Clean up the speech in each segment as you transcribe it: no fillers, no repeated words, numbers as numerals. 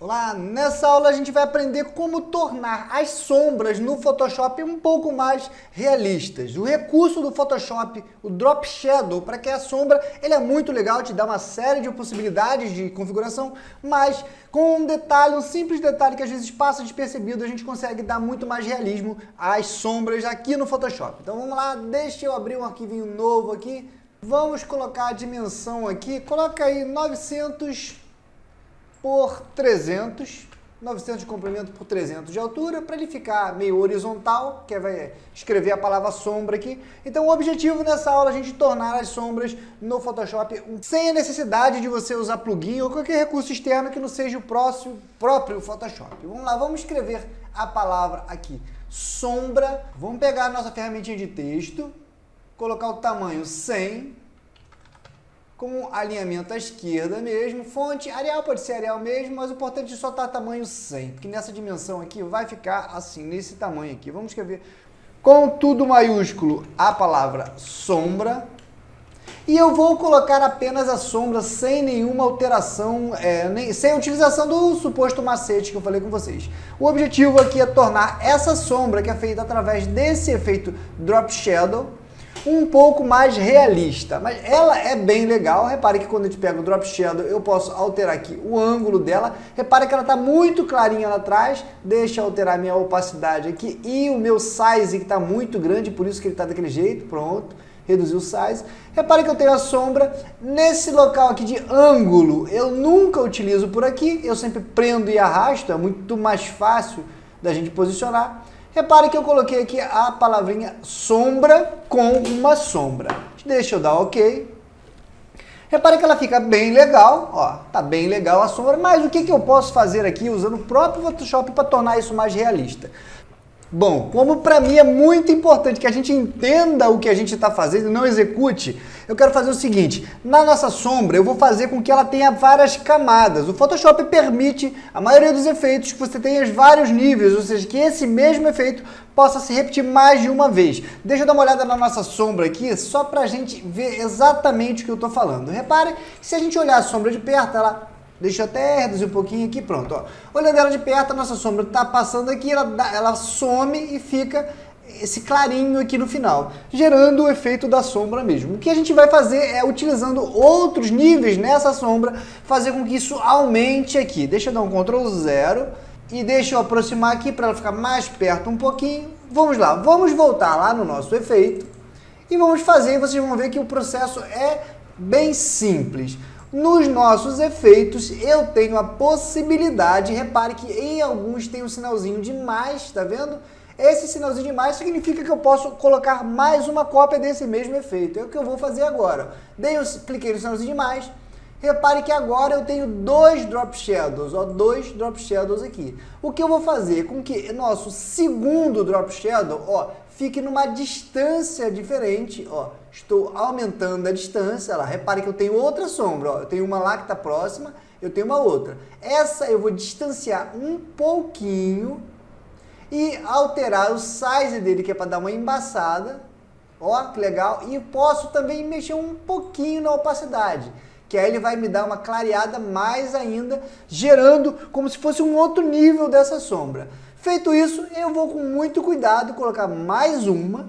Olá, nessa aula a gente vai aprender como tornar as sombras no Photoshop um pouco mais realistas. O recurso do Photoshop, o Drop Shadow, para que a sombra, ele é muito legal, te dá uma série de possibilidades de configuração, mas com um detalhe, um simples detalhe que às vezes passa despercebido, a gente consegue dar muito mais realismo às sombras aqui no Photoshop. Então vamos lá, deixa eu abrir um arquivinho novo aqui. Vamos colocar a dimensão aqui, coloca aí 900 por 300, 900 de comprimento por 300 de altura, para ele ficar meio horizontal, que vai escrever a palavra sombra aqui. Então o objetivo nessa aula é a gente tornar as sombras no Photoshop sem a necessidade de você usar plugin ou qualquer recurso externo que não seja o próprio Photoshop. Vamos lá, vamos escrever a palavra aqui, sombra. Vamos pegar a nossa ferramentinha de texto, colocar o tamanho 100, com alinhamento à esquerda mesmo, fonte, Arial pode ser Arial mesmo, mas o importante é só estar tamanho 100, porque nessa dimensão aqui vai ficar assim, nesse tamanho aqui. Vamos escrever com tudo maiúsculo a palavra sombra, e eu vou colocar apenas a sombra sem nenhuma alteração, sem a utilização do suposto macete que eu falei com vocês. O objetivo aqui é tornar essa sombra, que é feita através desse efeito Drop Shadow, um pouco mais realista, mas ela é bem legal. Repare que quando a gente pega o Drop Shadow, eu posso alterar aqui o ângulo dela. Repare que ela está muito clarinha lá atrás. Deixa eu alterar a minha opacidade aqui e o meu size que está muito grande, por isso que ele está daquele jeito. Pronto, reduzir o size. Repare que eu tenho a sombra nesse local aqui de ângulo. Eu nunca utilizo por aqui, eu sempre prendo e arrasto, é muito mais fácil da gente posicionar. Repare que eu coloquei aqui a palavrinha sombra com uma sombra. Deixa eu dar OK. Repare que ela fica bem legal, ó, tá bem legal a sombra, mas o que eu posso fazer aqui usando o próprio Photoshop para tornar isso mais realista? Bom, como para mim é muito importante que a gente entenda o que a gente está fazendo e não execute, eu quero fazer o seguinte: na nossa sombra eu vou fazer com que ela tenha várias camadas. O Photoshop permite a maioria dos efeitos que você tenha vários níveis, ou seja, que esse mesmo efeito possa se repetir mais de uma vez. Deixa eu dar uma olhada na nossa sombra aqui, só para a gente ver exatamente o que eu estou falando. Repare que se a gente olhar a sombra de perto, ela... Deixa eu até reduzir um pouquinho aqui, pronto. Ó. Olhando ela de perto, a nossa sombra está passando aqui, ela some e fica esse clarinho aqui no final, gerando o efeito da sombra mesmo. O que a gente vai fazer é, utilizando outros níveis nessa sombra, fazer com que isso aumente aqui. Deixa eu dar um Ctrl 0 e deixa eu aproximar aqui para ela ficar mais perto um pouquinho. Vamos lá, vamos voltar lá no nosso efeito e vamos fazer, e vocês vão ver que o processo é bem simples. Nos nossos efeitos, eu tenho a possibilidade, repare que em alguns tem um sinalzinho de mais, tá vendo? Esse sinalzinho de mais significa que eu posso colocar mais uma cópia desse mesmo efeito. É o que eu vou fazer agora. Cliquei no sinalzinho de mais. Repare que agora eu tenho dois Drop Shadows, ó, dois Drop Shadows aqui. O que eu vou fazer com que nosso segundo Drop Shadow, ó, fique numa distância diferente, ó. Estou aumentando a distância, lá. Repare que eu tenho outra sombra, ó. Eu tenho uma lá que está próxima, eu tenho uma outra. Essa eu vou distanciar um pouquinho e alterar o size dele, que é para dar uma embaçada. Ó, que legal. E posso também mexer um pouquinho na opacidade, que aí ele vai me dar uma clareada mais ainda, gerando como se fosse um outro nível dessa sombra. Feito isso, eu vou com muito cuidado colocar mais uma,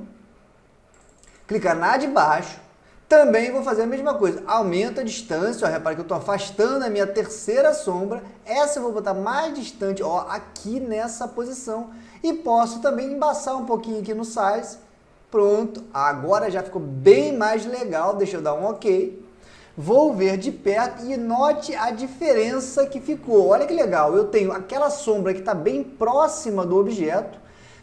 clicar na de baixo, também vou fazer a mesma coisa, aumento a distância, ó, repare que eu estou afastando a minha terceira sombra, essa eu vou botar mais distante, ó, aqui nessa posição, e posso também embaçar um pouquinho aqui no size. Pronto, agora já ficou bem mais legal, deixa eu dar um OK. Vou ver de perto e note a diferença que ficou. Olha que legal, eu tenho aquela sombra que está bem próxima do objeto,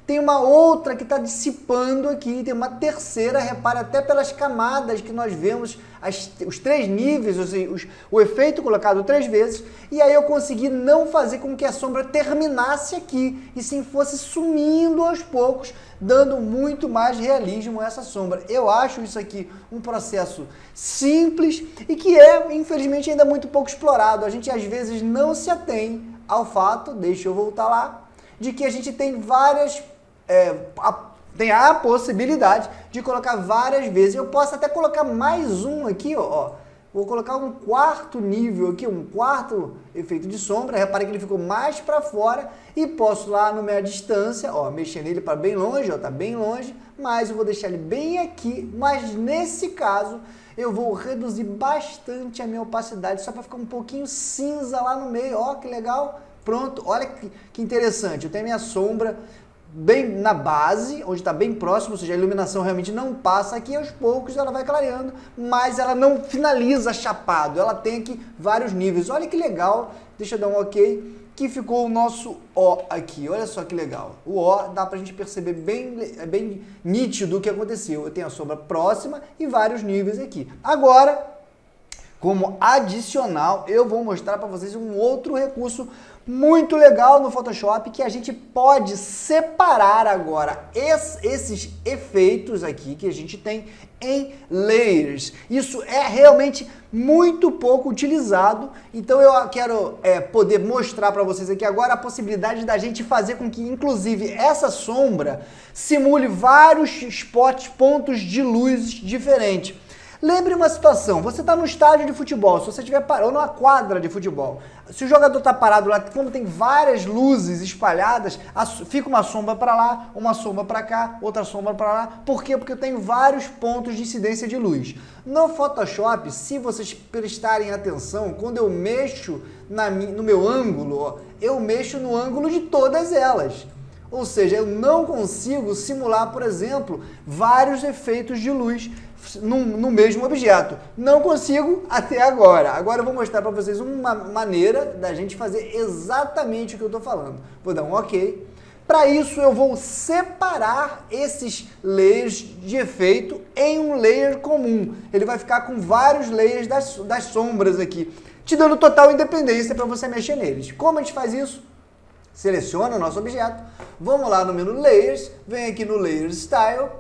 tem uma outra que está dissipando aqui, tem uma terceira, repare até pelas camadas que nós vemos, os três níveis, ou seja, o efeito colocado 3 vezes, e aí eu consegui não fazer com que a sombra terminasse aqui, e sim fosse sumindo aos poucos, dando muito mais realismo a essa sombra. Eu acho isso aqui um processo simples e que é, infelizmente, ainda muito pouco explorado. A gente às vezes não se atém ao fato, deixa eu voltar lá, de que a gente tem várias... tem a possibilidade de colocar várias vezes. Eu posso até colocar mais um aqui, ó. vou colocar um quarto nível aqui, um quarto efeito de sombra. Repare que ele ficou mais para fora e posso lá no minha distância, ó, mexer nele para bem longe, ó, tá bem longe, mas eu vou deixar ele bem aqui, mas nesse caso eu vou reduzir bastante a minha opacidade, só para ficar um pouquinho cinza lá no meio, ó, que legal. Pronto, olha que interessante, eu tenho a minha sombra bem na base, onde está bem próximo, ou seja, a iluminação realmente não passa aqui, aos poucos ela vai clareando, mas ela não finaliza chapado, ela tem aqui vários níveis. Olha que legal, deixa eu dar um ok, que ficou o nosso O aqui, olha só que legal. O O dá pra gente perceber bem nítido o que aconteceu. Eu tenho a sombra próxima e vários níveis aqui. Agora, como adicional, eu vou mostrar para vocês um outro recurso muito legal no Photoshop, que a gente pode separar agora esses efeitos aqui que a gente tem em layers. Isso é realmente muito pouco utilizado, então eu quero poder mostrar para vocês aqui agora a possibilidade da gente fazer com que, inclusive, essa sombra simule vários pontos de luz diferentes. Lembre uma situação, você está no estádio de futebol, se você estiver parado, ou numa quadra de futebol, se o jogador está parado lá, quando tem várias luzes espalhadas, fica uma sombra para lá, uma sombra para cá, outra sombra para lá. Por quê? Porque eu tenho vários pontos de incidência de luz. No Photoshop, se vocês prestarem atenção, quando eu mexo no meu ângulo, ó, eu mexo no ângulo de todas elas. Ou seja, eu não consigo simular, por exemplo, vários efeitos de luz no mesmo objeto. Não consigo até agora. Agora eu vou mostrar para vocês uma maneira da gente fazer exatamente o que eu estou falando. Vou dar um OK. Para isso eu vou separar esses layers de efeito em um layer comum. Ele vai ficar com vários layers das sombras aqui, te dando total independência para você mexer neles. Como a gente faz isso? Seleciona o nosso objeto, vamos lá no menu Layers, vem aqui no Layer Style,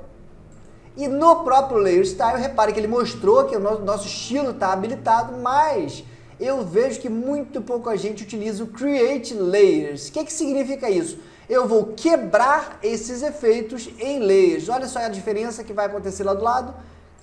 e no próprio Layer Style, repare que ele mostrou que o nosso estilo está habilitado, mas eu vejo que muito pouca gente utiliza o Create Layers. O que significa isso? Eu vou quebrar esses efeitos em layers. Olha só a diferença que vai acontecer lá do lado.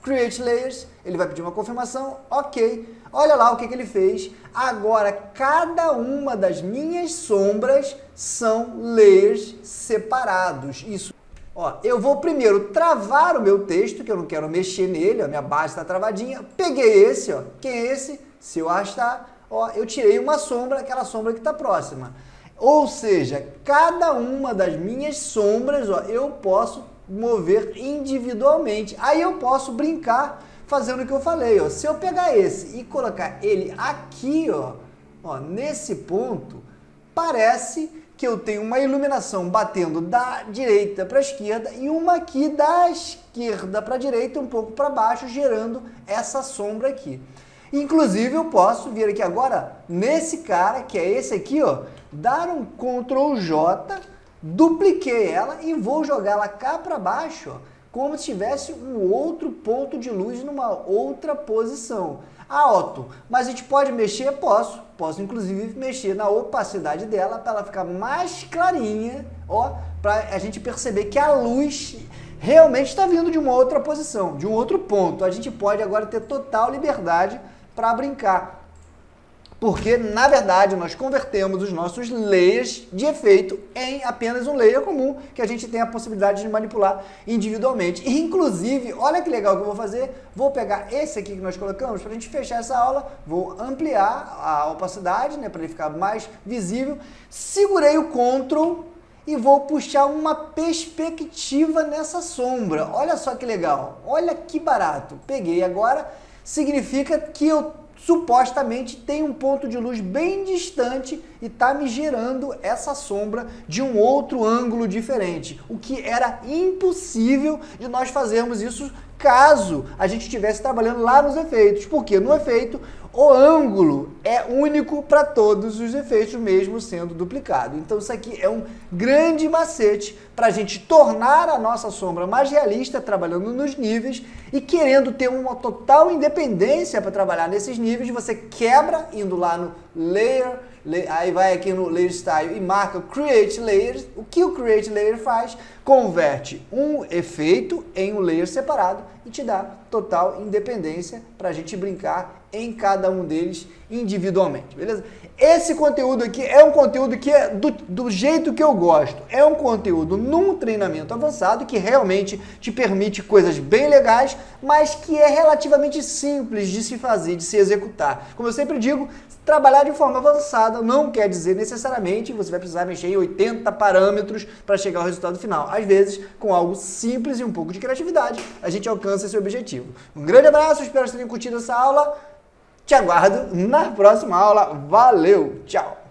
Create Layers, ele vai pedir uma confirmação, ok. Olha lá o que ele fez. Agora, cada uma das minhas sombras são layers separados. Isso. Ó, eu vou primeiro travar o meu texto, que eu não quero mexer nele, a minha base está travadinha. Peguei esse, ó. Quem é esse? Se eu arrastar, ó, eu tirei uma sombra, aquela sombra que está próxima. Ou seja, cada uma das minhas sombras, ó, eu posso mover individualmente. Aí eu posso brincar fazendo o que eu falei, ó. Se eu pegar esse e colocar ele aqui, ó, nesse ponto, parece que eu tenho uma iluminação batendo da direita para a esquerda e uma aqui da esquerda para a direita, um pouco para baixo, gerando essa sombra aqui. Inclusive eu posso vir aqui agora nesse cara, que é esse aqui, ó, dar um Ctrl J, dupliquei ela e vou jogá-la cá para baixo, ó, como se tivesse um outro ponto de luz numa outra posição. Ah, Otto, mas a gente pode mexer? Posso inclusive mexer na opacidade dela para ela ficar mais clarinha, ó, para a gente perceber que a luz realmente está vindo de uma outra posição, de um outro ponto. A gente pode agora ter total liberdade para brincar. Porque, na verdade, nós convertemos os nossos layers de efeito em apenas um layer comum, que a gente tem a possibilidade de manipular individualmente. E, inclusive, olha que legal que eu vou fazer, vou pegar esse aqui que nós colocamos, para a gente fechar essa aula, vou ampliar a opacidade, né, para ele ficar mais visível, segurei o Ctrl e vou puxar uma perspectiva nessa sombra. Olha só que legal, olha que barato. Peguei agora, significa que eu supostamente tem um ponto de luz bem distante e está me gerando essa sombra de um outro ângulo diferente, o que era impossível de nós fazermos isso caso a gente estivesse trabalhando lá nos efeitos, porque no efeito o ângulo é único para todos os efeitos, mesmo sendo duplicado. Então isso aqui é um grande macete para a gente tornar a nossa sombra mais realista, trabalhando nos níveis e querendo ter uma total independência para trabalhar nesses níveis. Você quebra indo lá no Layer, aí vai aqui no Layer Style e marca Create Layers. O que o Create Layer faz? Converte um efeito em um layer separado e te dá total independência para a gente brincar em cada um deles individualmente, beleza? Esse conteúdo aqui é um conteúdo que é do jeito que eu gosto. É um conteúdo num treinamento avançado que realmente te permite coisas bem legais, mas que é relativamente simples de se fazer, de se executar. Como eu sempre digo, trabalhar de forma avançada não quer dizer necessariamente que você vai precisar mexer em 80 parâmetros para chegar ao resultado final. Às vezes, com algo simples e um pouco de criatividade, a gente alcança esse objetivo. Um grande abraço, espero que vocês tenham curtido essa aula. Te aguardo na próxima aula. Valeu, tchau!